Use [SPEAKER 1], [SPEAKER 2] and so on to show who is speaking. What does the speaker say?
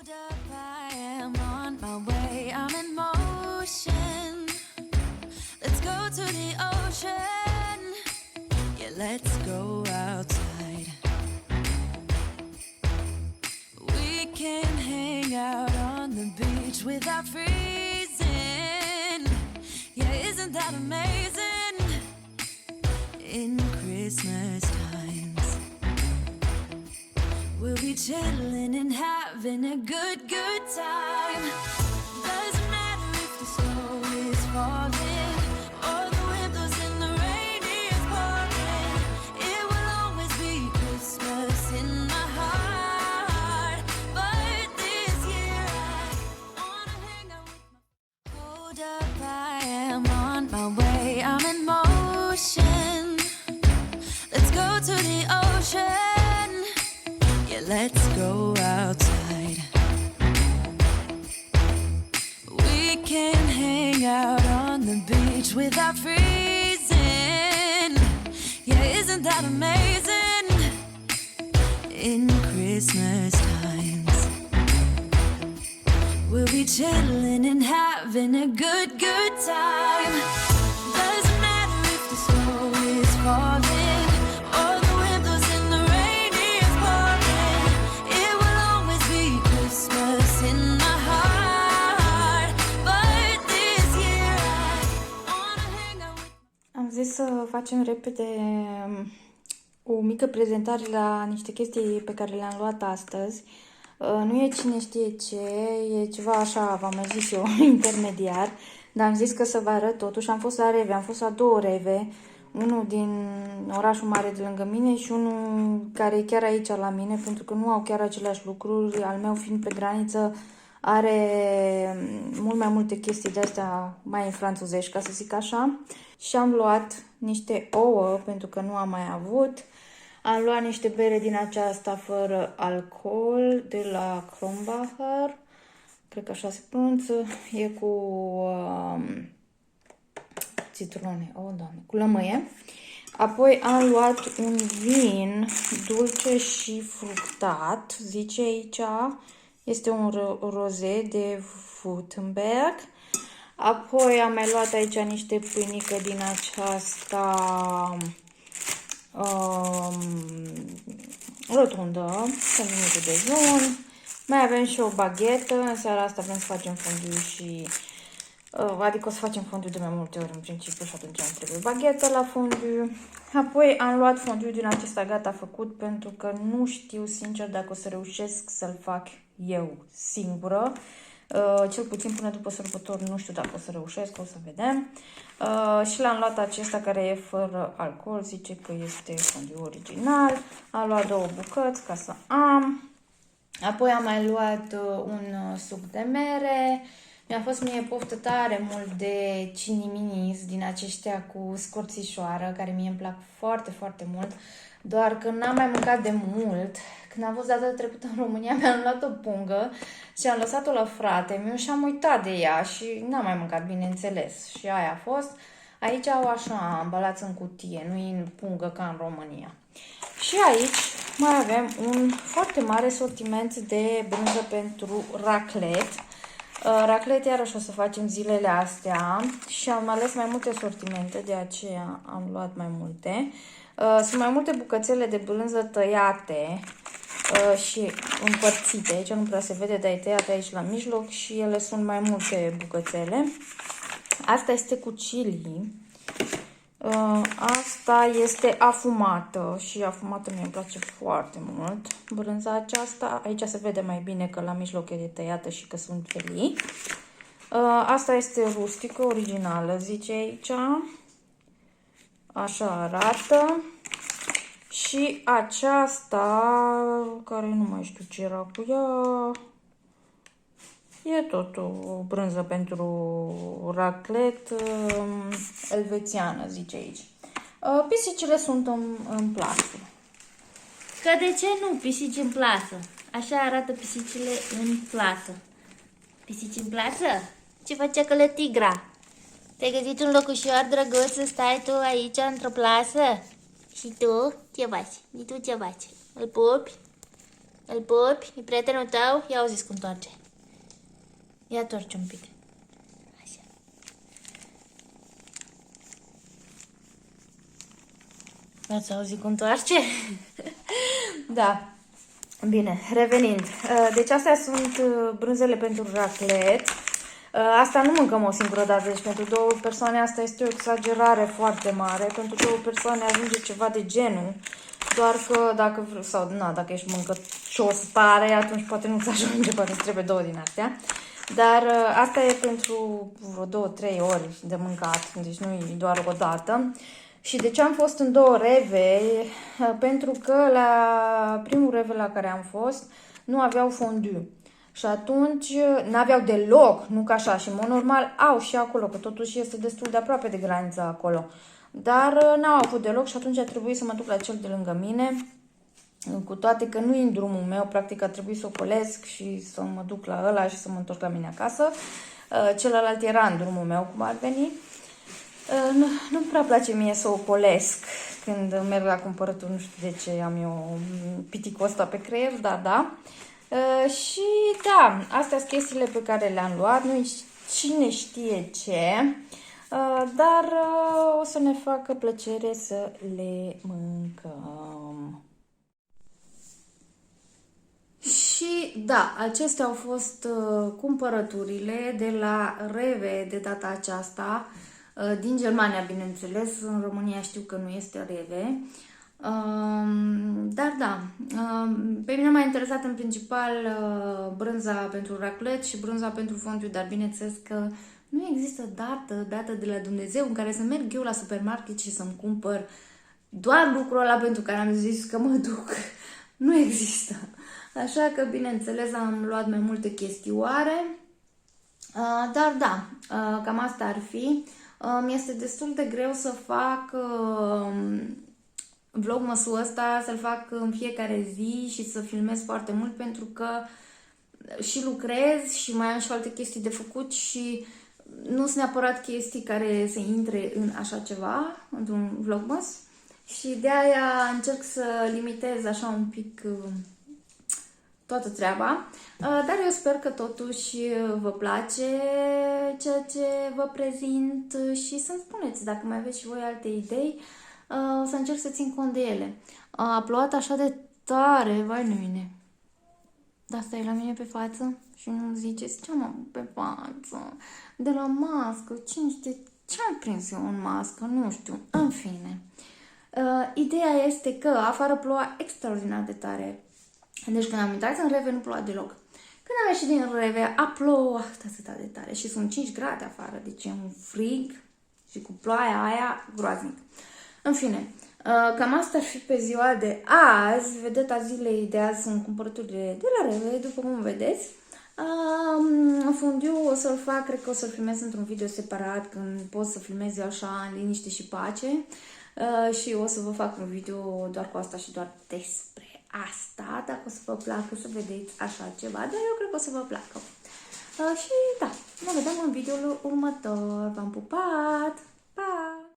[SPEAKER 1] Hold up, I am on my way. I'm in motion. Let's go to the ocean. Yeah, let's go outside. We can hang out on the beach without freezing. Yeah, isn't that amazing? In Christmas times, we'll be chilling and having a good time. Doesn't matter if the snow is falling or the wind blows and the rain is pouring. It will always be Christmas in my heart. But this year I wanna hang out with my... Hold up, I am on my way. I'm in motion. Let's go to the ocean. Yeah, let's go outside. We can hang out on the beach without freezing. Yeah, isn't that amazing? In Christmas times, we'll be chilling and having a good time. Doesn't matter if the snow is falling or the wind blows and the rain is pouring. It will always be Christmas in my heart. But this year I wanna hang out with...
[SPEAKER 2] Am zis să facem repede o mică prezentare la niște chestii pe care le-am luat astăzi. Nu e cine știe ce, e ceva așa, v-am mai zis eu, intermediar, dar am zis că să vă arăt totuși. Am fost la reve, am fost la 2 reve, unul din orașul mare de lângă mine și unul care e chiar aici la mine, pentru că nu au chiar aceleași lucruri. Al meu, fiind pe graniță, are mult mai multe chestii de-astea mai franțuzești, ca să zic așa. Și am luat niște ouă, pentru că nu am mai avut. Am luat niște bere din aceasta fără alcool, de la Kronbacher, cred că așa se pronunță, e cu citrone, Doamne, cu lămâie. Apoi am luat un vin dulce și fructat, zice aici, este un roze de Württemberg. Apoi am mai luat aici niște pâinică din aceasta rotundă, pentru micul dejun. Mai avem și o baghetă. În seara asta vrem să facem fondue și adică o să facem fondue de mai multe ori în principiu și atunci îmi trebuie baghetă la fondue. Apoi am luat fondue din acesta gata făcut, pentru că nu știu sincer dacă o să reușesc să-l fac eu singură. Cel puțin până după sărbători nu știu dacă o să reușesc, o să vedem. Și l-am luat acesta care e fără alcool, zice că este fondue original. Am luat 2 bucăți ca să am. Apoi am mai luat un suc de mere. Mi-a fost mie poftă tare mult de ciniminis din aceștia cu scorțișoară, care mie îmi plac foarte, foarte mult. Doar că n-am mai mâncat de mult. Când am fost data trecută în România, mi-am luat o pungă și am lăsat-o la frate meu și am uitat de ea și n-am mai mâncat, bineînțeles. Și aia a fost. Aici au așa, ambalați în cutie, nu în pungă ca în România. Și aici mai avem un foarte mare sortiment de brânză pentru raclet. Raclet iarăși o să facem zilele astea și am ales mai multe sortimente, de aceea am luat mai multe. Sunt mai multe bucățele de brânză tăiate și împărțite. Aici nu prea se vede, dar e tăiate aici la mijloc și ele sunt mai multe bucățele. Asta este cu chili. Asta este afumată și afumată mie îmi place foarte mult. Brânza aceasta, aici se vede mai bine că la mijloc e tăiată și că sunt felii. Asta este rustică, originală, zice aici. Așa arată. Și aceasta, care nu mai știu ce era cu ea, e tot o brânză pentru raclet elvețiană, zice aici. Pisicile sunt în plasă.
[SPEAKER 3] Că de ce nu pisici în plasă? Așa arată pisicile în plasă. Pisici în plasă? Ce face acolo tigra? Te-ai găsit un locușor drăguț să stai tu aici într-o plasă? Și tu ce faci? Și tu ce faci? Îl pupi? Îl pupi? E prietenul tău? Ia auzi cum întoarce. Ia torci un pic. Așa. Ați auzit cum întoarce?
[SPEAKER 2] Da. Bine, revenind. Deci astea sunt brânzele pentru raclet. Asta nu mâncăm o singură dată, deci pentru 2 persoane asta este o exagerare foarte mare. Pentru 2 persoane ajunge ceva de genul. Doar că dacă, dacă ești mâncăcios tare, atunci poate nu-ți ajunge, poate îți trebuie 2 din astea. Dar asta e pentru vreo 2-3 ori de mâncat, deci nu e doar o dată. Și de ce am fost în 2 reve? Pentru că la primul reve la care am fost nu aveau fondue. Și atunci n-aveau deloc, nu ca așa. Și în mod normal au și acolo, că totuși este destul de aproape de granița acolo. Dar n-au avut deloc și atunci a trebuit să mă duc la cel de lângă mine. Cu toate că nu e în drumul meu, practic a trebuit să ocolesc și să mă duc la ăla și să mă întorc la mine acasă. Celălalt era în drumul meu, cum ar veni. Nu-mi prea place mie să ocolesc când merg la cumpărături, nu știu de ce am eu piticul ăsta pe creier, dar da. Și da, astea sunt chestiile pe care le-am luat, nu cine știe ce, dar o să ne facă plăcere să le mâncăm. Și da, acestea au fost cumpărăturile de la Reve de data aceasta, din Germania, bineînțeles. În România știu că nu este Reve. Dar da, pe mine m-a interesat în principal brânza pentru raclet și brânza pentru fondue, dar bineînțeles că nu există dată de la Dumnezeu în care să merg eu la supermarket și să-mi cumpăr doar lucrul ăla pentru care am zis că mă duc. Nu există. Așa că, bineînțeles, am luat mai multe chestioare, dar da, cam asta ar fi. Mi-este destul de greu să fac vlogmasul ăsta, să-l fac în fiecare zi și să filmez foarte mult, pentru că și lucrez și mai am și alte chestii de făcut și nu sunt neapărat chestii care să intre în așa ceva, într-un vlogmas. Și de aia încerc să limitez așa un pic toată treaba. Dar eu sper că totuși vă place ceea ce vă prezint și să-mi spuneți dacă mai aveți și voi alte idei. O să încerc să țin cont de ele. A plouat așa de tare, vai de mine. Dar stai la mine pe față și nu ziceți ce am pe față. De la mască, cine știe ce am prins eu în mască, nu știu. În fine. Ideea este că afară ploua extraordinar de tare. Deci când am intrat în Reve nu ploua deloc. Când am ieșit din Reve a plouat atât de tare și sunt 5 grade afară, deci e un frig și cu ploaia aia groaznic. În fine, cam asta ar fi pe ziua de azi. Vedeta zilei de azi sunt cumpărăturile de la Reve, după cum vedeți. Fondiu o să-l fac, cred că o să-l filmez într-un video separat, când pot să filmez eu așa în liniște și pace. Și o să vă fac un video doar cu asta și doar despre asta, dacă o să vă placă să vedeți așa ceva, dar eu cred că o să vă placă. Și da, ne vedem în videoul următor. V-am pupat! Pa!